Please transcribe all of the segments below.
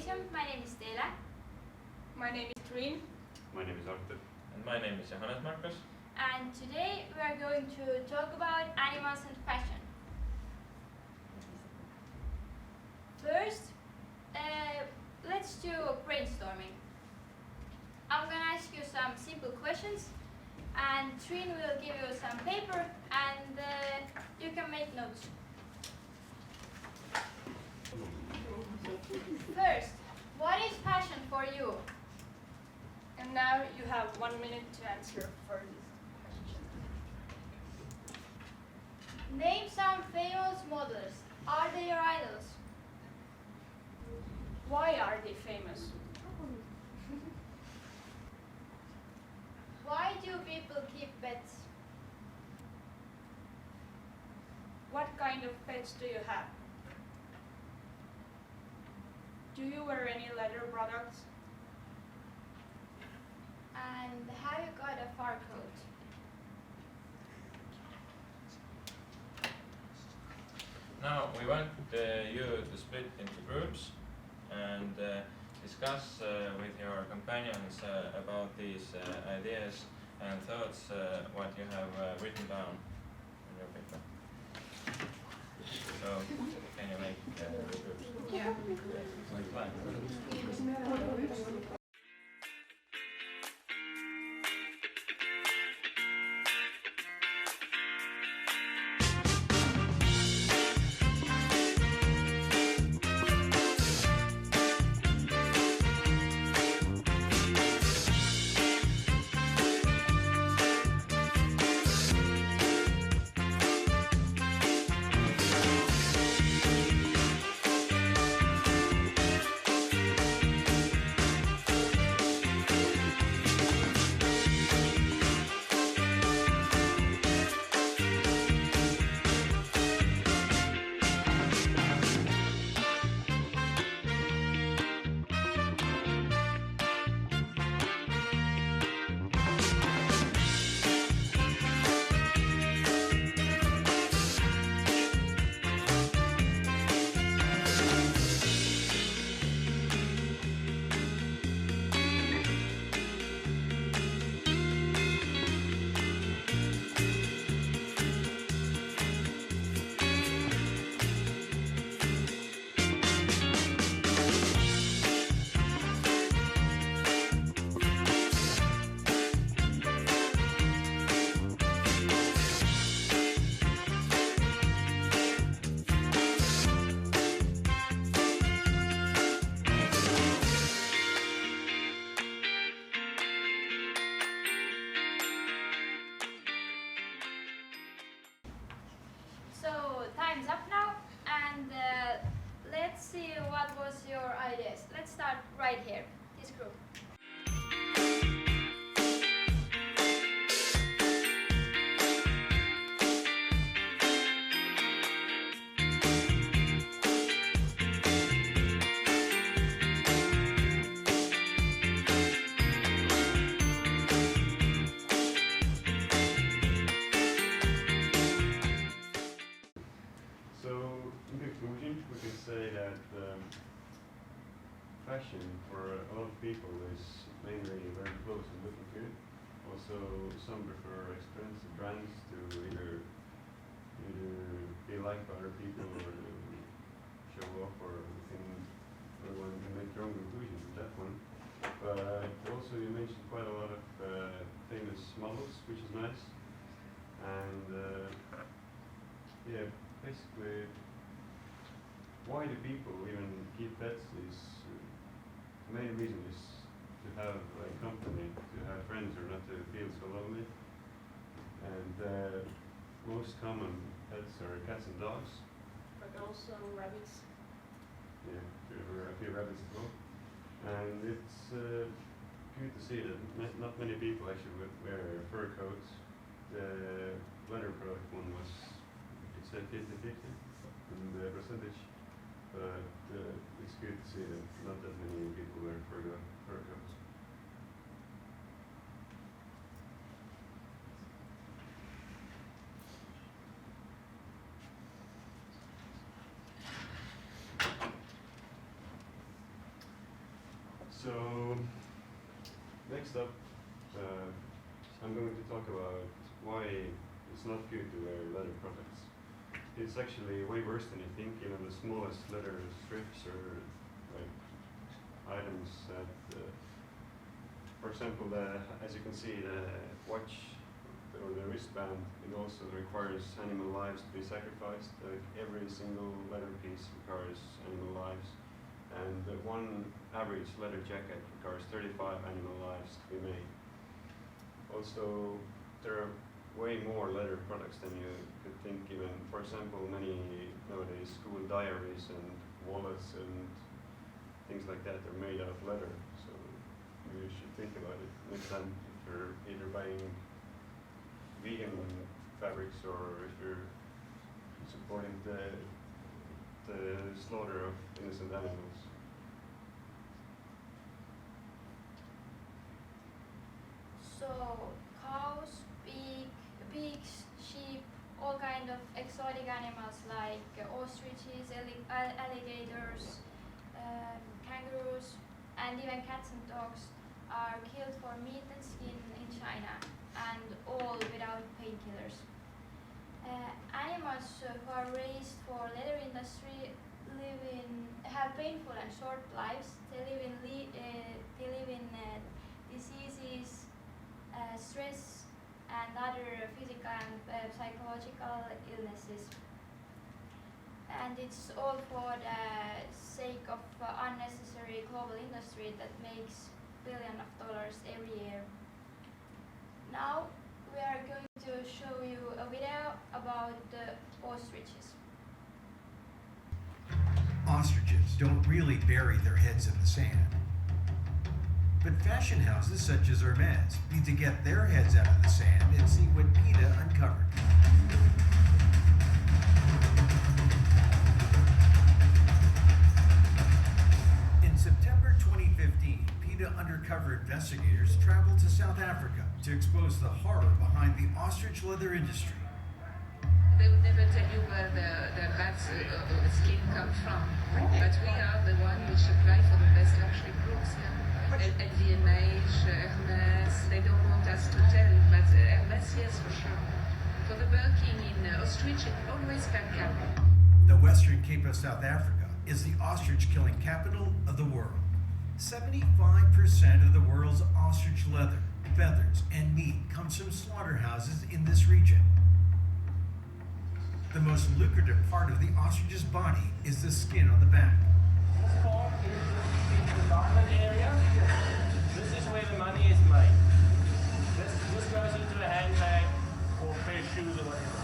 presentation. My name is Teela. My name is Trine. My name is Artur. And my name is Johannes Markus. And today we are going to talk about animals and fashion. First, let's do a brainstorming. I'm gonna ask you some simple questions, and Trine will give you some paper, and you can make notes. First, what is fashion for you? And now you have 1 minute to answer for this question. Name some famous models. Are they your idols? Why are they famous? Why do people keep pets? What kind of pets do you have? Do you wear any leather products? And have you got a fur coat? Now we want you to split into groups and discuss with your companions about these ideas and thoughts what you have written down in your paper. So can you make groups? Yeah. Like fine. So time's up now, and let's see what was your ideas. Let's start right here, this group. So, in conclusion, we can say that fashion for a lot of people is mainly very close and looking good. Also, some prefer expensive brands to either be liked by other people or to show off, or everyone can make their own conclusions with that one. But also, you mentioned quite a lot of famous models, which is nice. And yeah, basically, why do people even keep pets is the main reason is to have like company, to have friends, or not to feel so lonely. And most common pets are cats and dogs. But also rabbits. Yeah, there were a few rabbits as well. And it's good to see that not many people actually wear fur coats. The leather product one was, it's 50-50 in the percentage, but it's good to see that not that many people wear fur coats. So, next up, I'm going to talk about why it's not good to wear leather products. It's actually way worse than you think. You know, the smallest leather strips or like items that, for example, as you can see, the watch or the wristband, it also requires animal lives to be sacrificed. Like every single leather piece requires animal lives. And one average leather jacket requires 35 animal lives to be made. Also, there are way more leather products than you could think even. For example, many nowadays school diaries and wallets and things like that are made out of leather. So you should think about it next time if you're either buying vegan fabrics or if you're supporting the slaughter of innocent animals. So cows, pigs, sheep, all kind of exotic animals like ostriches, alligators, kangaroos, and even cats and dogs are killed for meat and skin in China, and all without painkillers. Animals who are raised for leather industry have painful and short lives. They live in diseases, stress, and other physical and psychological illnesses. And it's all for the sake of unnecessary global industry that makes billions of dollars every year. Now we are going to show you a video about the ostriches. Ostriches don't really bury their heads in the sand. But fashion houses such as Hermes need to get their heads out of the sand and see what PETA uncovered. In September 2015, PETA undercover investigators traveled to South Africa to expose the horror behind the ostrich leather industry. They would never tell you where their bad skin comes from, but we are the one which supply for the best luxury groups. LVMH, Hermes, they don't want us to tell, but Hermes, yes, for sure. For the working in ostrich, it always can come. The Western Cape of South Africa is the ostrich-killing capital of the world. 75% of the world's ostrich leather, feathers, and meat comes from slaughterhouses in this region. The most lucrative part of the ostrich's body is the skin on the back. This part is the garment area. This is where the money is made. This goes into a handbag or a pair of shoes or whatever.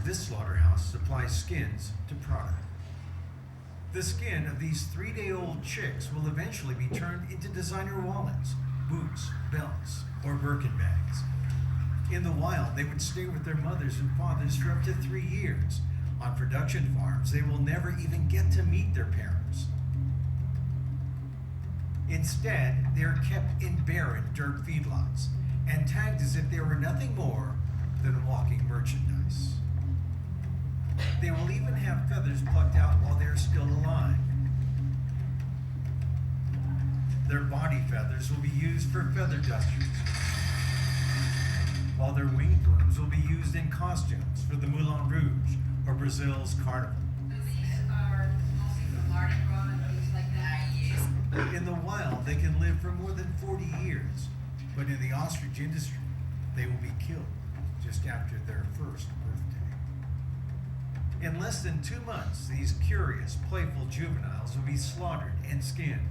This slaughterhouse supplies skins to product. The skin of these 3-day-old chicks will eventually be turned into designer wallets, boots, belts, or Birkin bags. In the wild, they would stay with their mothers and fathers for up to 3 years. On production farms, they will never even get to meet their parents. Instead, they are kept in barren dirt feedlots and tagged as if they were nothing more than walking merchandise. They will even have feathers plucked out while they are still alive. Their body feathers will be used for feather dusters, while their wing plumes will be used in costumes for the Moulin Rouge or Brazil's Carnival. These are mostly from Mardi Gras and things like that. In the wild, they can live for more than 40 years, but in the ostrich industry, they will be killed just after their first birthday. In less than 2 months, these curious, playful juveniles will be slaughtered and skinned.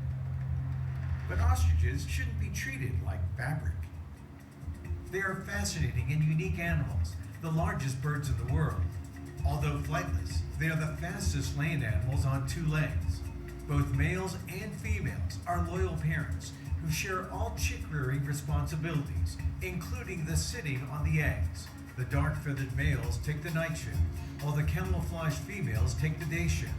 But ostriches shouldn't be treated like fabric. They are fascinating and unique animals, the largest birds in the world. Although flightless, they are the fastest land animals on 2 legs. Both males and females are loyal parents who share all chick rearing responsibilities, including the sitting on the eggs. The dark-feathered males take the night shift, while the camouflaged females take the day shift.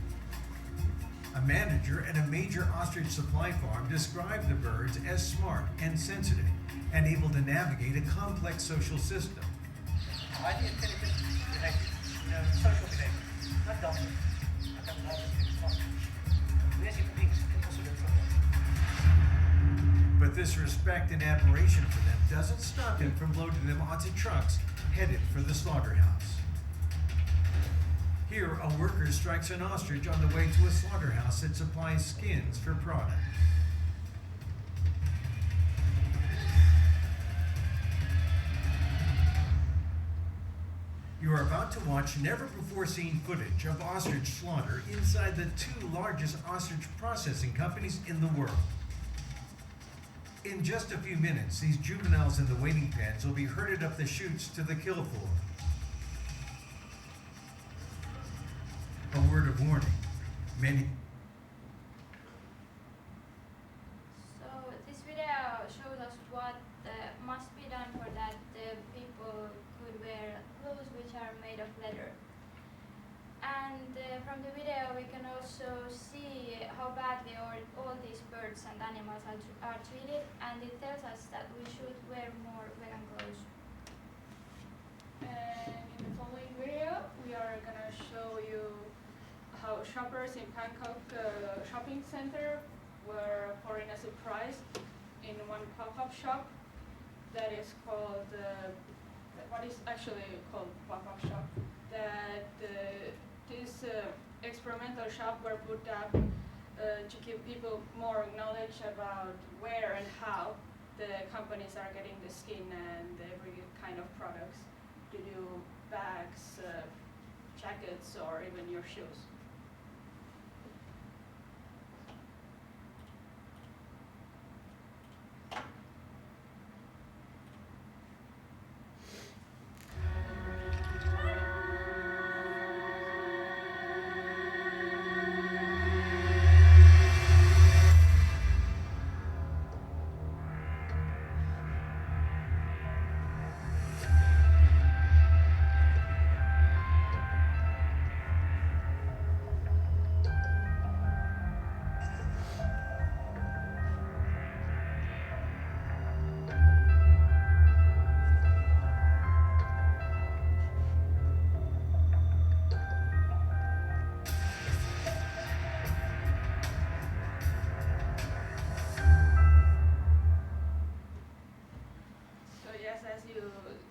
A manager at a major ostrich supply farm described the birds as smart and sensitive and able to navigate a complex social system. I think it's behavior, social behavior, not dominant. But this respect and admiration for them doesn't stop him from loading them onto trucks headed for the slaughterhouse. Here, a worker strikes an ostrich on the way to a slaughterhouse that supplies skins for product. You are about to watch never-before-seen footage of ostrich slaughter inside the two largest ostrich processing companies in the world. In just a few minutes, these juveniles in the waiting pens will be herded up the chutes to the kill floor. A word of warning, many... So this video shows us what must be done for that people could wear clothes which are made of leather. And from the video we can also see how badly all these birds and animals are treated, and it tells us that we should wear more vegan clothes. And in the following video, we are gonna show you how shoppers in Bangkok shopping center were pouring a surprise in one pop-up shop that is called, what is actually called pop-up shop, that this experimental shop were put up to give people more knowledge about where and how the companies are getting the skin and every kind of products to do bags, jackets, or even your shoes.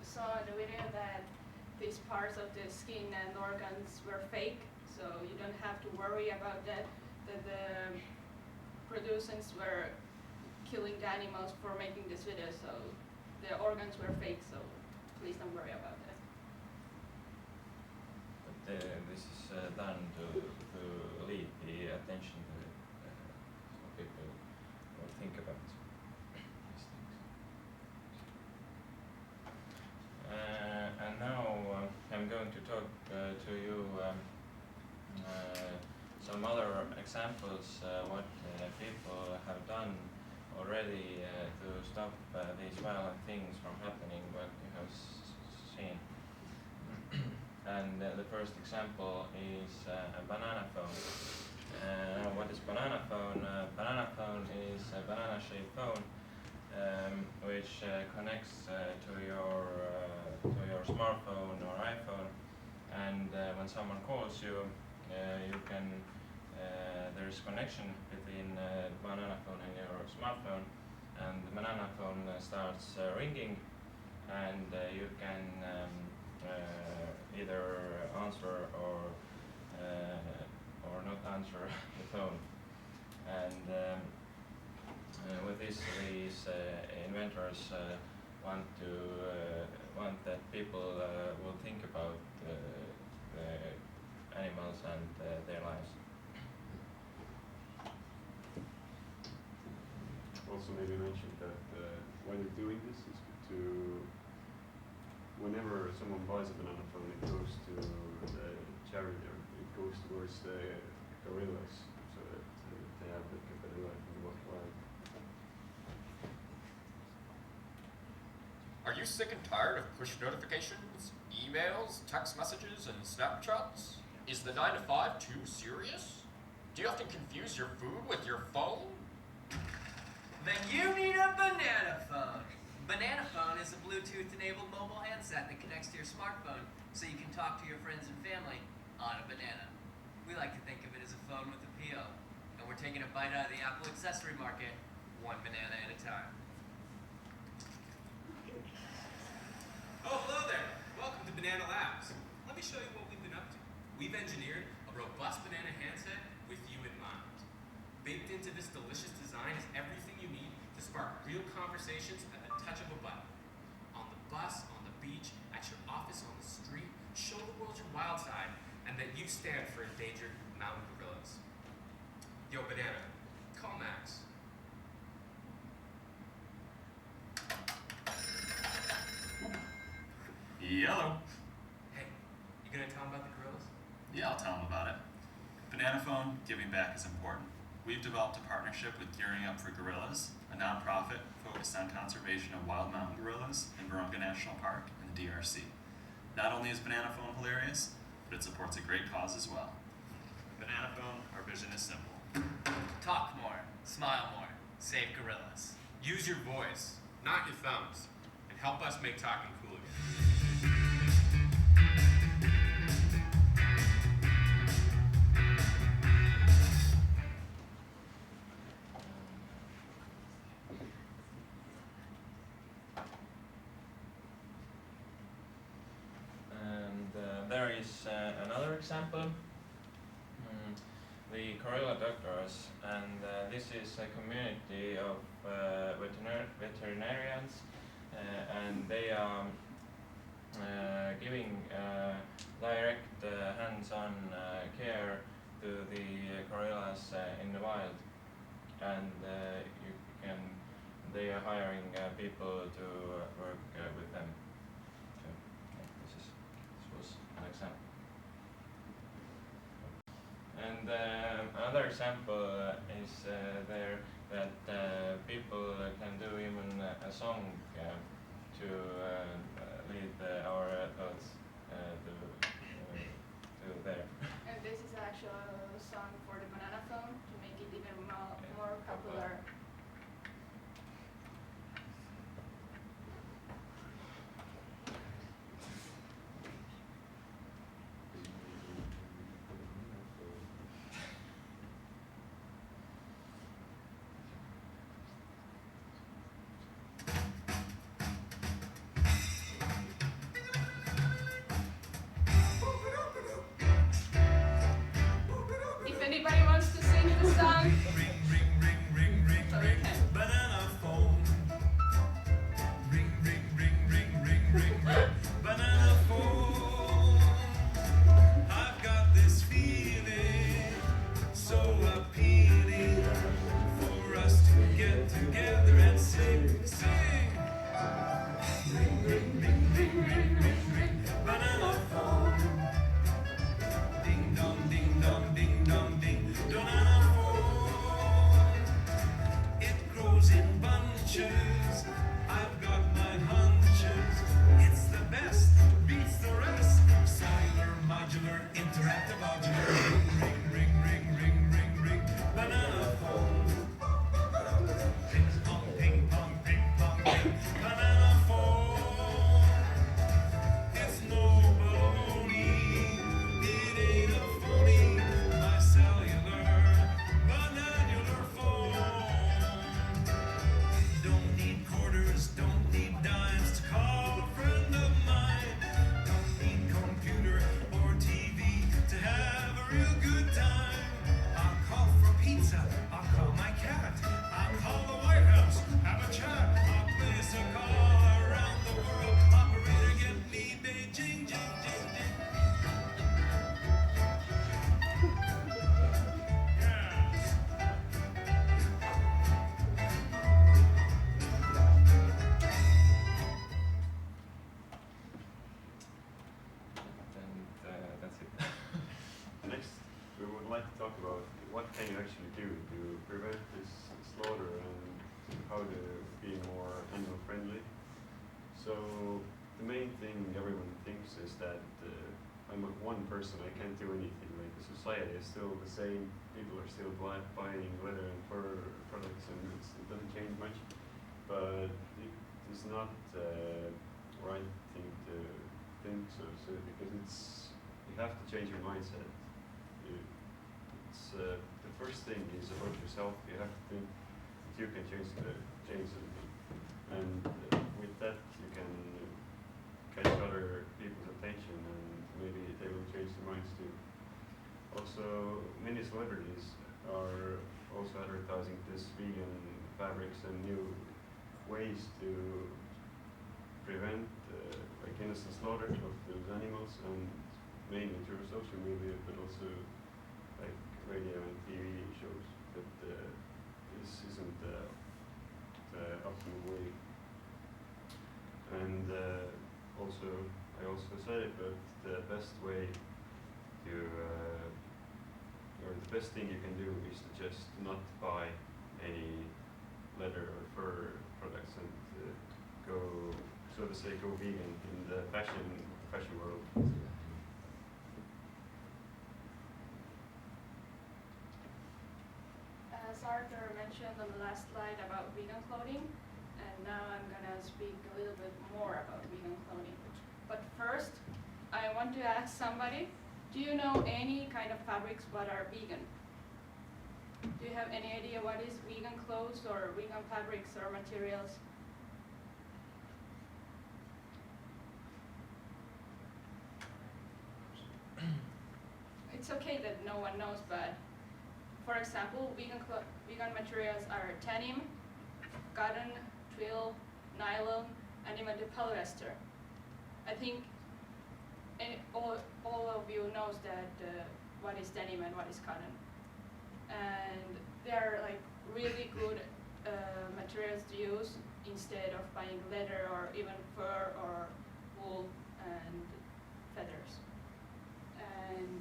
Saw in the video that these parts of the skin and organs were fake, so you don't have to worry about that the producers were killing the animals for making this video, so the organs were fake, so please don't worry about that. But this is done to lead the attention to it, so people will think about these things. And now I'm going to talk to you some other examples what people have done already to stop these violent things from happening, what you have seen. And the first example is a banana phone. What is banana phone? Banana phone is a banana-shaped phone which connects to your smartphone or iPhone, and when someone calls you, you can there's connection between banana phone and your smartphone, and the banana phone starts ringing, and you can either answer or not answer the phone. And with this, these inventors want that people will think about the animals and their lives. Also, maybe mention that when you're doing this, is to whenever someone buys a banana phone, it goes to the charity, or it goes towards the gorillas, so that they have like a better life in the wild. Are you sick and tired of push notifications, emails, text messages, and Snapchats? Is the 9 to 5 too serious? Do you often confuse your food with your phone? Then you need a banana phone. Banana phone is a Bluetooth-enabled mobile handset that connects to your smartphone so you can talk to your friends and family on a banana. We like to think of it as a phone with appeal, and and we're taking a bite out of the apple accessory market, one banana at a time. Oh, hello there. Welcome to Banana Labs. Let me show you what we've been up to. We've engineered a robust banana handset with you in mind. Baked into this delicious design is everything you need to spark real conversations at the touch of a button. On the bus, on the beach, at your office, on the street, show the world your wild side and that you stand for endangered mountain gorillas. Yo, Banana, call Max. Yellow. Hey, you gonna tell him about the gorillas? Yeah, I'll tell them about it. Banana Phone, giving back is important. We've developed a partnership with Gearing Up for Gorillas, a nonprofit focused on conservation of wild mountain gorillas in Virunga National Park in the DRC. Not only is Banana Phone hilarious, but it supports a great cause as well. Banana Phone, our vision is simple. Talk more, smile more, save gorillas. Use your voice, not your thumbs, and help us make talking cool again. And there is another example. The Gorilla Doctors, and this is a community of veterinarians, and they are giving direct hands-on care to the gorillas in the wild, and they are hiring people to work with them. So, this was an example. And another example is there that people can do even a song to lead our thoughts to there. And this is actually a song for the Banana Phone to make it even more popular. If anybody wants to sing the song, so we can. Banana phone. Ring, ring, ring, ring, ring, ring, ring. Banana phone. I've got this feeling so appealing for us to get together and sing, sing. Ring, ring, ring, ring, ring, ring, ring. Banana phone. Ding dong, ding dong, ding dong, ding. Banana phone. It grows in bunches. I've got my hunches. It's the best, beats the rest. Cellular, modular, interactive, modular. Ring, ring, ring, ring, ring, ring. Banana phone. Ping pong, ping pong, ping pong, ping. Banana phone. It's no baloney. It ain't a phony. My cellular, bananular phone. Don't need quarters, don't need dimes to call a friend of mine. Don't need computer or TV to have a real good time. I'll call for pizza, I'll call my cat, I'll call the White House, have a chat. I'll place a call around the world. Operator, get me Beijing, jing, jing, jing. Yes. And that's it. Next, we would like to talk about what can you actually do to prevent this slaughter and how to be more animal friendly. So the main thing everyone thinks is that I'm one person, I can't do anything. Like the society is still the same. People are still buying leather and fur products, and it doesn't change much. But it is not the right thing to think so because you have to change your mindset. It's the first thing is about yourself. You have to think that you can change something, and with that you can catch other people's attention, and maybe they will change their minds too. Also, many celebrities are also advertising this vegan fabrics and new ways to prevent like innocent slaughter of those animals, and mainly through social media, but also like radio and TV shows. But this isn't the optimal way. And also, I also said it, but the best way to or the best thing you can do is to just not buy any leather or fur products and go, so to say, go vegan in the fashion world. As Arthur mentioned on the last slide about vegan clothing, and now I'm gonna speak a little bit more about vegan clothing. But first, I want to ask somebody, do you know any kind of fabrics that are vegan? Do you have any idea what is vegan clothes or vegan fabrics or materials? It's okay that no one knows, but for example, vegan materials are denim, cotton, twill, nylon, and even the polyester. I think all of you knows that what is denim and what is cotton. And they're like really good materials to use instead of buying leather or even fur or wool and feathers. And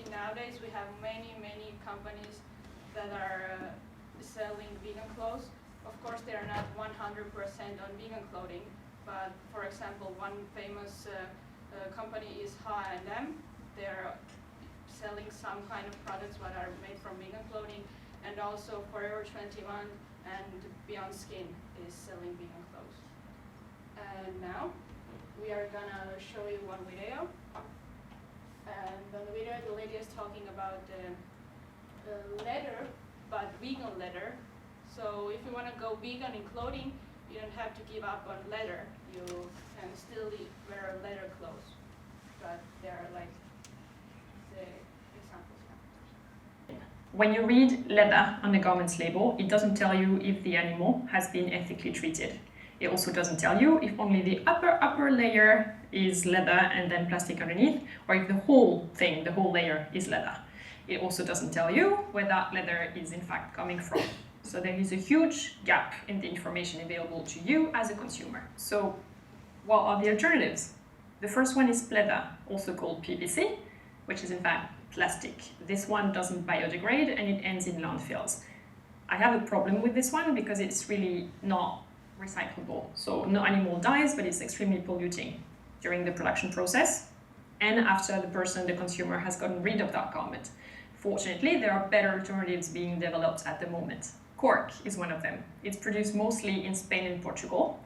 nowadays we have many companies that are selling vegan clothes. Of course, they are not 100% on vegan clothing, but for example, one famous company is H&M. They're selling some kind of products that are made from vegan clothing, and also Forever 21 and Beyond Skin is selling vegan clothes. And now we are gonna show you one video. And on the video, the lady is talking about leather, but vegan leather. So if you want to go vegan in clothing, you don't have to give up on leather. You can still wear leather clothes, but they're like the examples now. When you read leather on the garment's label, it doesn't tell you if the animal has been ethically treated. It also doesn't tell you if only the upper layer is leather and then plastic underneath, or if the whole thing, the whole layer, is leather. It also doesn't tell you where that leather is in fact coming from. So there is a huge gap in the information available to you as a consumer. So what are the alternatives? The first one is pleather, also called PVC, which is in fact plastic. This one doesn't biodegrade and it ends in landfills. I have a problem with this one because it's really not recyclable. So no animal dies, but it's extremely polluting during the production process and after the consumer has gotten rid of that garment. Fortunately, there are better alternatives being developed at the moment. Cork is one of them. It's produced mostly in Spain and Portugal.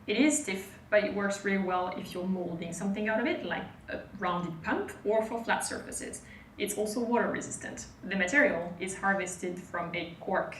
It is stiff, but it works really well if you're molding something out of it, like a rounded pump, or for flat surfaces. It's also water resistant. The material is harvested from a cork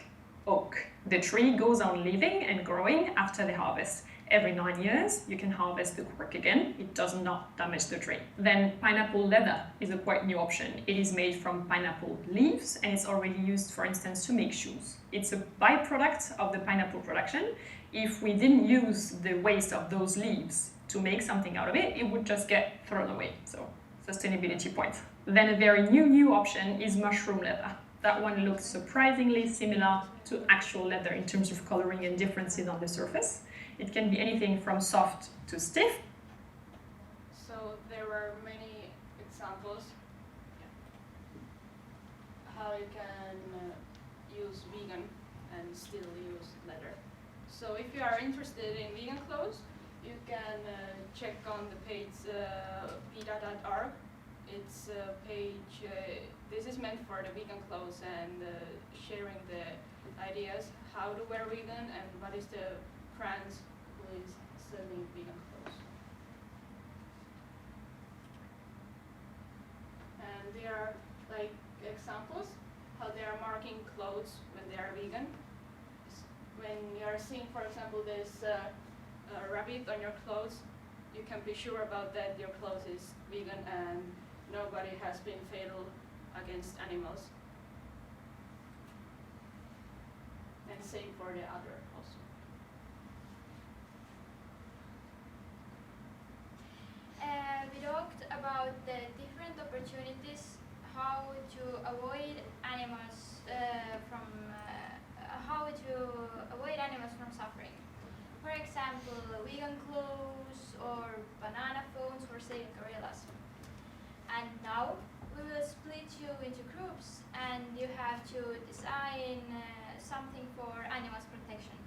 oak. The tree goes on living and growing after the harvest. Every 9 years, you can harvest the cork again. It does not damage the tree. Then pineapple leather is a quite new option. It is made from pineapple leaves and it's already used, for instance, to make shoes. It's a byproduct of the pineapple production. If we didn't use the waste of those leaves to make something out of it, it would just get thrown away. So, sustainability point. Then a very new option is mushroom leather. That one looks surprisingly similar to actual leather in terms of coloring and differences on the surface. It can be anything from soft to stiff. So there were many examples how you can use vegan and still use leather. So if you are interested in vegan clothes, you can check on the page PETA.org. It's a page, this is meant for the vegan clothes and sharing the ideas how to wear vegan and what is the brands who is selling vegan clothes. And there are like examples how they are marking clothes when they are vegan. When you are seeing, for example, this rabbit on your clothes, you can be sure about that your clothes is vegan and nobody has been fatal against animals. And same for the other also. We talked about the different opportunities how to avoid animals from suffering. For example, vegan clothes or banana phones for saving gorillas. And now we will split you into groups and you have to design something for animals protection.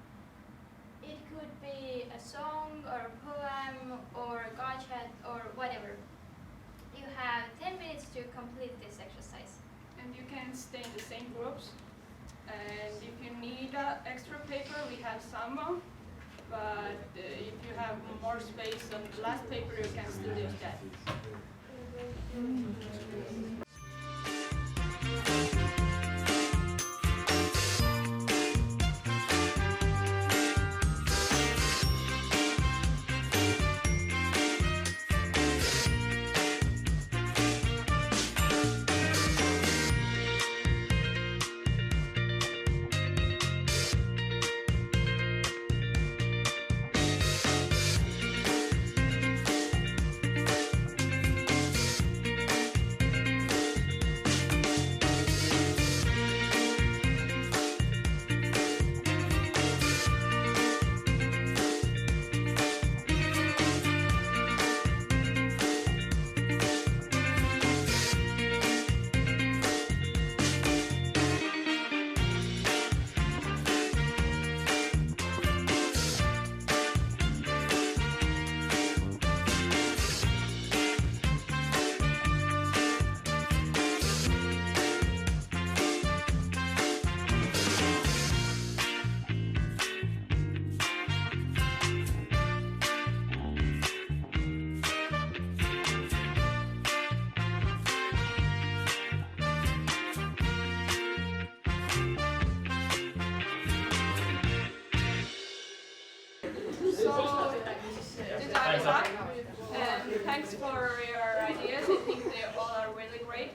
It could be a song or a poem or a gadget or whatever. You have 10 minutes to complete this exercise. And you can stay in the same groups. And if you need extra paper, we have some. But if you have more space on the last paper, you can still use that. Thanks for your ideas. I think they all are really great.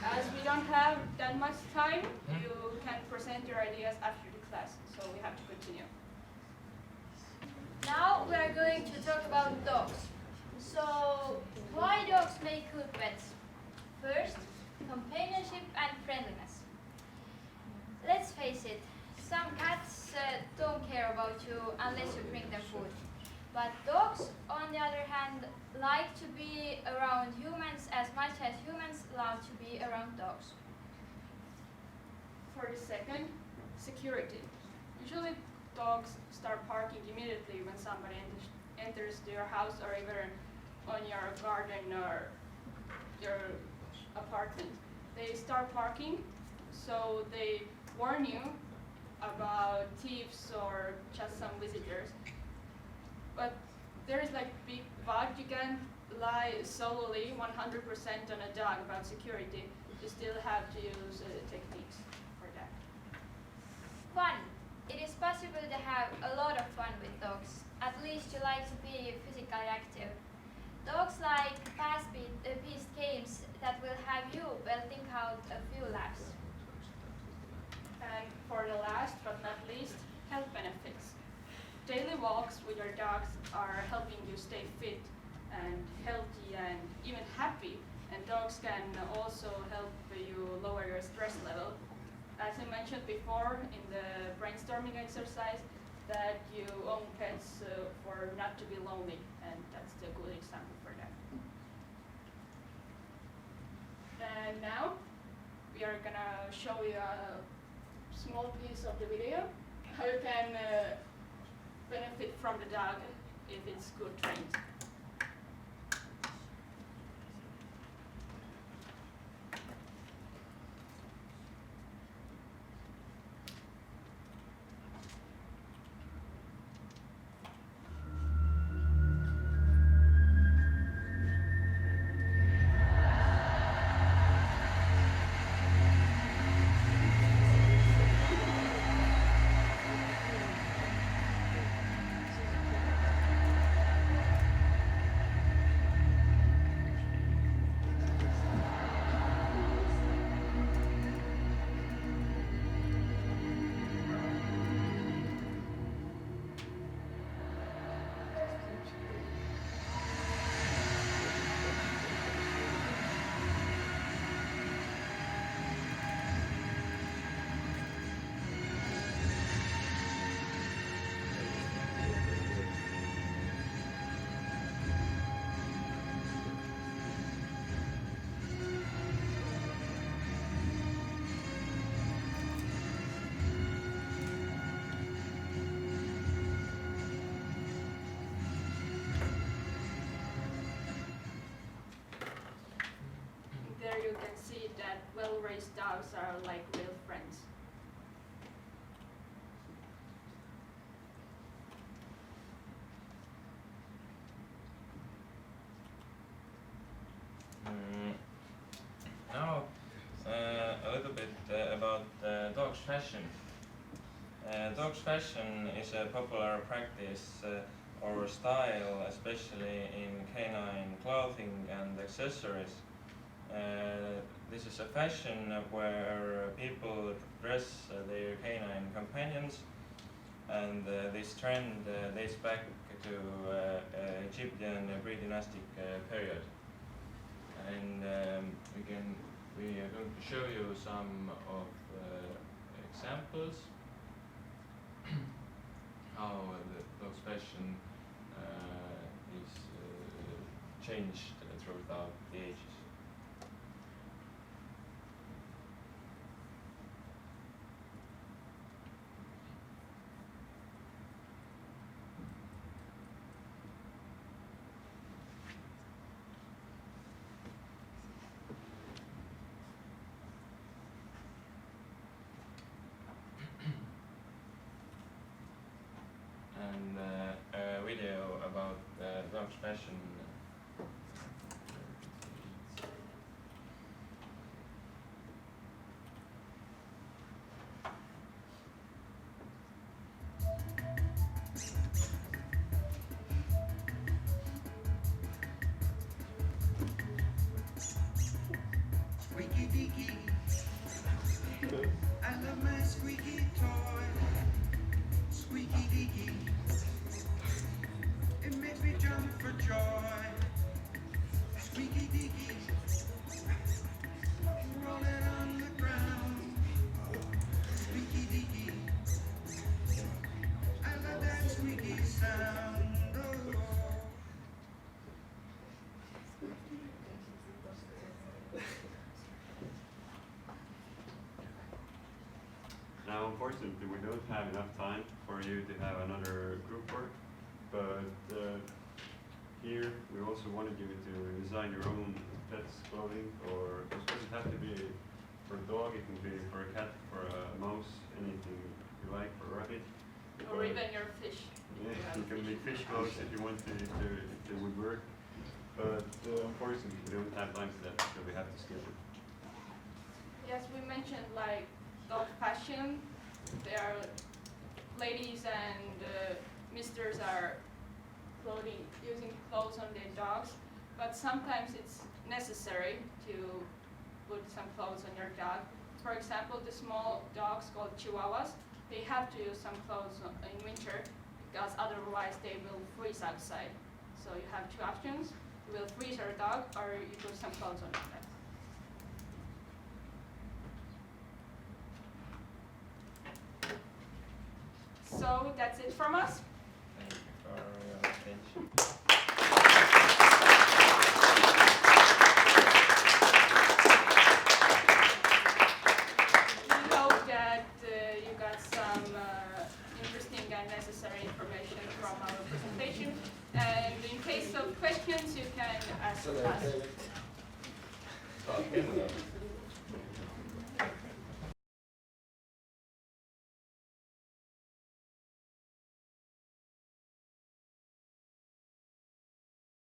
As we don't have that much time, you can present your ideas after the class, so we have to continue. Now we are going to talk about dogs. So, why dogs make good pets? First, companionship and friendliness. Let's face it, some cats don't care about you unless you bring them food. But dogs, on the other hand, like to be around humans as much as humans love to be around dogs. For the second, security. Usually dogs start barking immediately when somebody enters your house or even on your garden or your apartment. They start barking, so they warn you about thieves or just some visitors. But there is like big but. You can't rely solely 100% on a dog about security. You still have to use techniques for that. Fun. It is possible to have a lot of fun with dogs. At least you like to be physically active. Dogs like fast-paced games that will have you belting out a few laps. And for the last but not least, health benefits. Daily walks with your dogs are helping you stay fit and healthy and even happy. And dogs can also help you lower your stress level. As I mentioned before in the brainstorming exercise, that you own pets for not to be lonely, and that's a good example for that. And now we are gonna show you a small piece of the video how you can benefit from the dog if it's good trained. tourist dogs are like real friends. Now, a little bit about dogs fashion. Dogs fashion is a popular practice or style, especially in canine clothing and accessories. This is a fashion where people dress their canine companions, and this trend dates back to Egyptian pre-dynastic period. And we are going to show you some of examples how the dog's fashion is changed throughout the ages. And a video about dog's fashion. Squeaky deaky, I love my squeaky toy. Squeaky deaky, it makes me jump for joy. Squeaky deaky, roll it on the ground. Squeaky deaky, I love that squeaky sound. Oh. Now, unfortunately, we don't have enough time for you to have another group work, but here we also wanted you to design your own pet's clothing, or it doesn't have to be for a dog, it can be for a cat, for a mouse, anything you like, for a rabbit. Or even your fish. Yeah, you can make fish clothes if you want to, if they would work. But unfortunately, we don't have time for that, so we have to skip it. Yes, we mentioned like dog fashion. There are ladies and misters are using clothes on their dogs, but sometimes it's necessary to put some clothes on your dog. For example, the small dogs called Chihuahuas, they have to use some clothes in winter because otherwise they will freeze outside. So you have two options. You will freeze your dog, or you put some clothes on your dog. So that's it from us. Thank you for your attention. We hope that you got some interesting and necessary information from our presentation. And in case of questions, you can ask us.